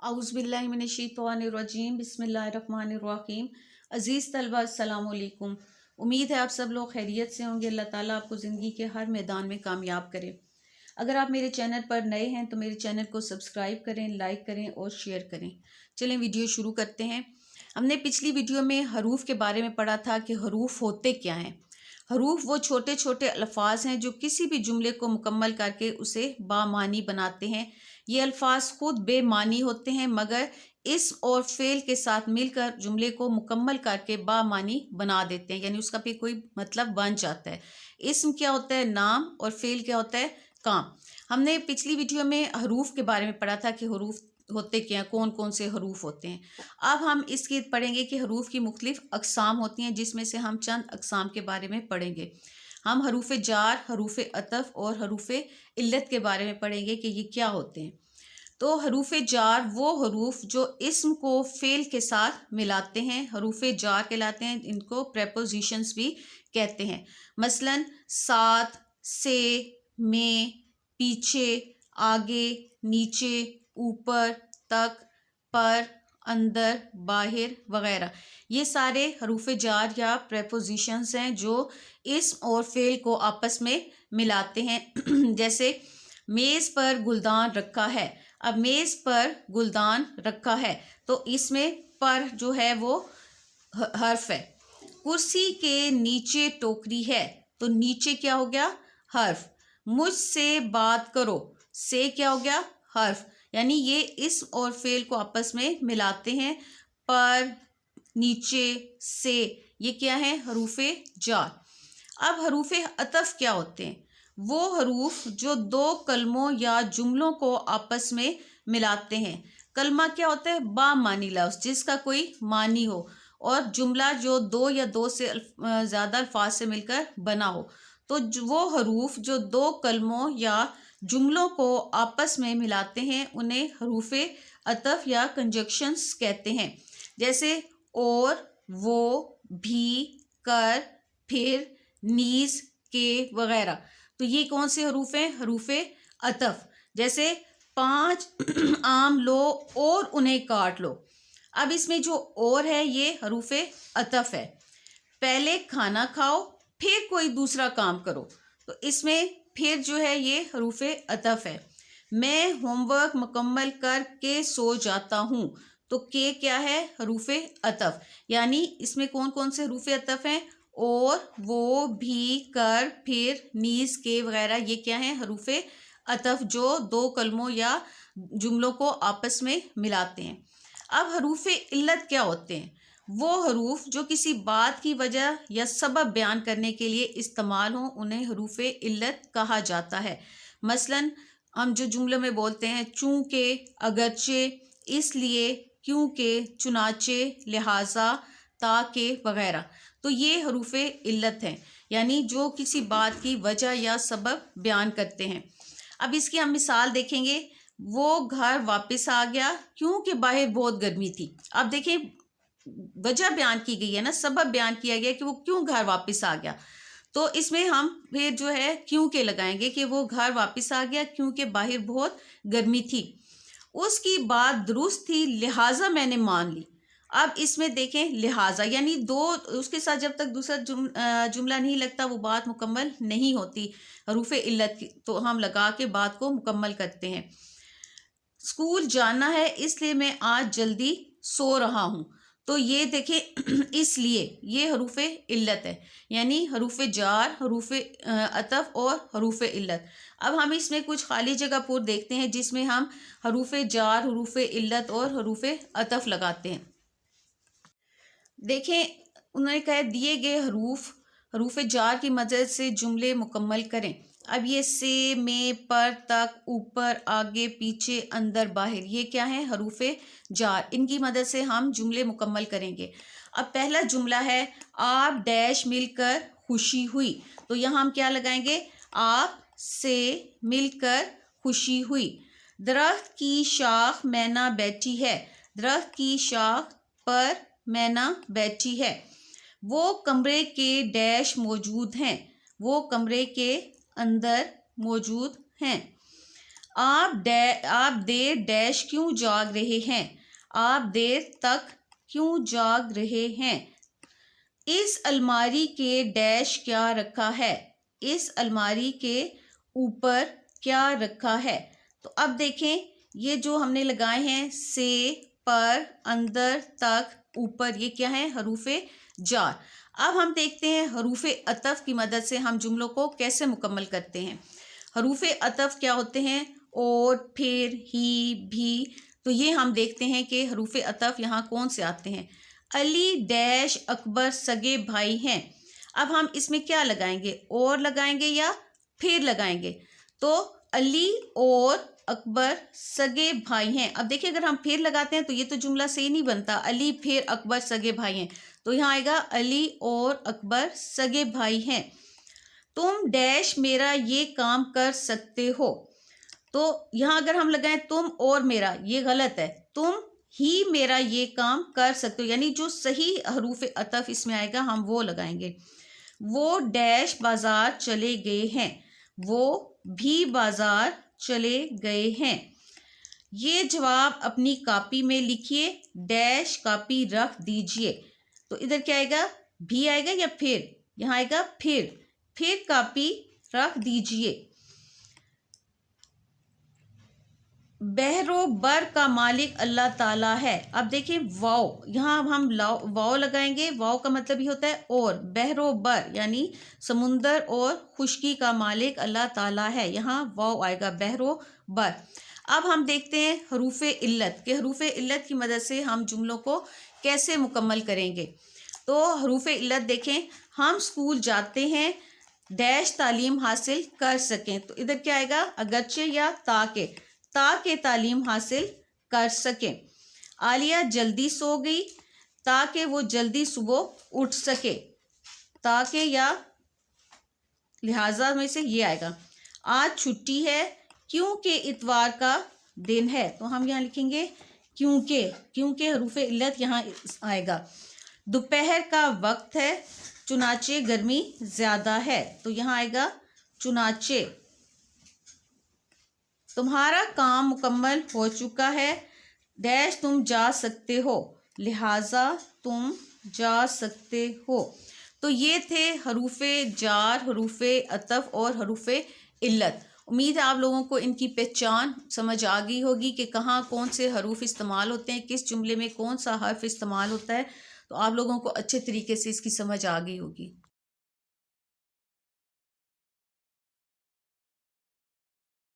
औज़ुबिल्लाहिमिनश्शैतानिर्रजीम बिस्मिल्लाहिर्रहमानिर्रहीम। अज़ीज़ तलबा अस्सलाम वालेकुम। उम्मीद है आप सब लोग खैरियत से होंगे। अल्लाह ताला आपको ज़िंदगी के हर मैदान में कामयाब करे। अगर आप मेरे चैनल पर नए हैं तो मेरे चैनल को सब्सक्राइब करें, लाइक करें और शेयर करें। चलें वीडियो शुरू करते हैं। हमने पिछली वीडियो में हरूफ के बारे में पढ़ा था कि हरूफ होते क्या हैं। हरूफ वो छोटे छोटे अल्फाज हैं जो किसी भी जुमले को मुकम्मल करके उसे बामानी बनाते हैं। ये अल्फाज खुद बेमानी होते हैं मगर इस्म और फेल के साथ मिलकर जुमले को मुकम्मल करके बामानी बना देते हैं, यानी उसका भी कोई मतलब बन जाता है। इस्म क्या होता है? नाम। और फेल क्या होता है? काम। हमने पिछली वीडियो में हरूफ के बारे में पढ़ा था कि हरूफ होते क्या हैं, कौन कौन से हरूफ होते हैं। अब हम इसकी पढ़ेंगे कि हरूफ की मुख्तलिफ अक़साम होती हैं, जिसमें से हम चंद अक़साम के बारे में पढ़ेंगे। हम हरूफ जार, हरूफ अतफ और हरूफ इल्लत के बारे में पढ़ेंगे कि ये क्या होते हैं। तो हरूफ जार वो हरूफ जो इस्म को फेल के साथ मिलाते हैं, हरूफ जार कहलाते हैं। इनको प्रेपोजिशंस भी कहते हैं। मसलन साथ, से, में, पीछे, आगे, नीचे, ऊपर, तक, पर, अंदर, बाहर वगैरह, ये सारे हरूफ जार या प्रेपोजिशंस हैं जो इस्म और फेल को आपस में मिलाते हैं। जैसे मेज़ पर गुलदान रखा है। अब मेज़ पर गुलदान रखा है तो इसमें पर जो है वो हर्फ है। कुर्सी के नीचे टोकरी है तो नीचे क्या हो गया? हर्फ। मुझसे बात करो, से क्या हो गया? हर्फ। यानी ये इस्म और फेल को आपस में मिलाते हैं। पर, नीचे, से, ये क्या है? हरूफ जार। अब हरूफ अतफ क्या होते हैं? वो हरूफ जो दो कलमों या जुमलों को आपस में मिलाते हैं। कलमा क्या होता है? बामानी लफ्ज़ जिसका कोई मानी हो, और जुमला जो दो या दो से ज़्यादा अल्फाज से मिलकर बना हो। तो वो हरूफ जो दो कलमों या जुमलों को आपस में मिलाते हैं उन्हें हरूफ अतफ या कंजक्शंस कहते हैं। जैसे और, वो, भी, कर, फिर, नीज, के वगैरह। तो ये कौन से हरूफ हैं? हरूफ अतफ। जैसे 5 आम लो और उन्हें काट लो। अब इसमें जो और है ये हरूफ अतफ है। पहले खाना खाओ फिर कोई दूसरा काम करो, तो इसमें फिर जो है ये हरूफ अतफ है। मैं होमवर्क मुकम्मल करके सो जाता हूँ, तो के क्या है? हरूफ अतफ। यानी इसमें कौन कौन से हरूफ अतफ हैं? और, वो, भी, कर, फिर, नीज, के वगैरह, ये क्या है? हरूफ अतफ जो दो कलमों या जुमलों को आपस में मिलाते हैं। अब हरूफ इल्लत क्या होते हैं? वो हरूफ जो किसी बात की वजह या सबब बयान करने के लिए इस्तेमाल हों उन्हें हरूफ इल्लत कहा जाता है। मसलन हम जो जुमले में बोलते हैं चूँकि, अगरचे, इसलिए, क्योंकि, चुनाचे, लिहाजा, ताकि वगैरह, तो ये हरूफ इल्लत हैं, यानी जो किसी बात की वजह या सबब बयान करते हैं। अब इसकी हम मिसाल देखेंगे। वो घर वापस आ गया क्योंकि बाहर बहुत गर्मी थी। अब देखिए वजह बयान की गई है ना, सबब बयान किया गया कि वो क्यों घर वापस आ गया। तो इसमें हम फिर जो है क्यों के लगाएंगे कि वो घर वापस आ गया क्योंकि बाहर बहुत गर्मी थी। उसकी बात दुरुस्त थी लिहाजा मैंने मान ली। अब इसमें देखें लिहाजा, यानी दो उसके साथ जब तक दूसरा जुमला नहीं लगता वो बात मुकम्मल नहीं होती। हरूफ इल्लत की तो हम लगा के बात को मुकम्मल करते हैं। स्कूल जाना है इसलिए मैं आज जल्दी सो रहा हूँ, तो ये देखें इसलिए ये हरूफ इल्लत है, यानी हरूफ जार, हरूफ अतफ और हरूफ इल्लत। अब हम इसमें कुछ खाली जगह पर देखते हैं जिसमें हम हरूफ जार, हरूफ इल्लत और हरूफ अतफ लगाते हैं। देखें उन्होंने कहा दिए गए हरूफ जार की मदद से जुमले मुकम्मल करें। अब ये से, में, पर, तक, ऊपर, आगे, पीछे, अंदर, बाहर, ये क्या है? हरूफ जार। इनकी मदद से हम जुमले मुकम्मल करेंगे। अब पहला जुमला है आप डैश मिलकर खुशी हुई, तो यहाँ हम क्या लगाएंगे? आप से मिलकर खुशी हुई। दरख्त की शाख मैना बैठी है, दरख्त की शाख पर मैना बैठी है। वो कमरे के डैश मौजूद हैं, वो कमरे के अंदर मौजूद हैं। आप देर डैश क्यों जाग रहे हैं, आप देर तक क्यों जाग रहे हैं। इस अलमारी के डैश क्या रखा है, इस अलमारी के ऊपर क्या रखा है। तो अब देखें ये जो हमने लगाए हैं से, पर, अंदर, तक, ऊपर, ये क्या है, हरूफे जार। अब हम देखते हैं हरूफे अतफ की मदद से हम जुमलों को कैसे मुकम्मल करते हैं। हरूफे अतफ क्या होते हैं, और, फिर, ही, भी। तो ये हम देखते हैं कि हरूफे अतफ यहाँ कौन से आते हैं। अली डैश अकबर सगे भाई हैं। अब हम इसमें क्या लगाएंगे, और लगाएंगे या फिर लगाएंगे। तो अली और अकबर सगे भाई हैं। अब देखिए अगर हम फिर लगाते हैं तो ये तो जुमला सही नहीं बनता, अली फिर अकबर सगे भाई हैं। तो यहाँ आएगा अली और अकबर सगे भाई हैं। तुम डैश मेरा ये काम कर सकते हो। तो यहाँ अगर हम लगाएं तुम और मेरा, ये गलत है, तुम ही मेरा ये काम कर सकते हो, यानी जो सही हरूफ अतफ इसमें आएगा हम वो लगाएंगे। वो डैश बाजार चले गए हैं, वो भी बाजार चले गए हैं। ये जवाब अपनी कॉपी में लिखिए, डैश कॉपी रख दीजिए। तो इधर क्या आएगा, भी आएगा या फिर, यहाँ आएगा फिर कॉपी रख दीजिए। बहरो बर का मालिक अल्लाह ताला है। अब देखिए वाओ, यहाँ हम वाओ लगाएंगे, वाओ का मतलब ही होता है और, बहरो बर यानी समुंदर और खुशकी का मालिक अल्लाह ताला है, यहाँ वाओ आएगा, बहरो बर। अब हम देखते हैं हरूफ इल्लत के, हरूफ इल्लत की मदद से हम जुमलों को कैसे मुकम्मल करेंगे। तो हरूफ इल्लत देखें, हम स्कूल जाते हैं डैश तालीम हासिल कर सकें। तो इधर क्या आएगा, अगरचे या ताकि तालीम हासिल कर सकें। आलिया जल्दी सो गई ताकि वो जल्दी सुबह उठ सके, ताकि या लिहाजा में से ये आएगा। आज छुट्टी है क्योंकि इतवार का दिन है। तो हम यहाँ लिखेंगे क्योंकि हरूफ इल्लत यहाँ आएगा। दोपहर का वक्त है चुनाचे गर्मी ज़्यादा है। तो यहाँ आएगा चुनाचे। तुम्हारा काम मुकम्मल हो चुका है डैश तुम जा सकते हो, लिहाजा तुम जा सकते हो। तो ये थे हरूफे जार, हरूफे अतफ और हरूफे इल्लत। उम्मीद है आप लोगों को इनकी पहचान समझ आ गई होगी कि कहाँ कौन से हरूफ इस्तेमाल होते हैं, किस जुमले में कौन सा हर्फ इस्तेमाल होता है। तो आप लोगों को अच्छे तरीके से इसकी समझ आ गई होगी।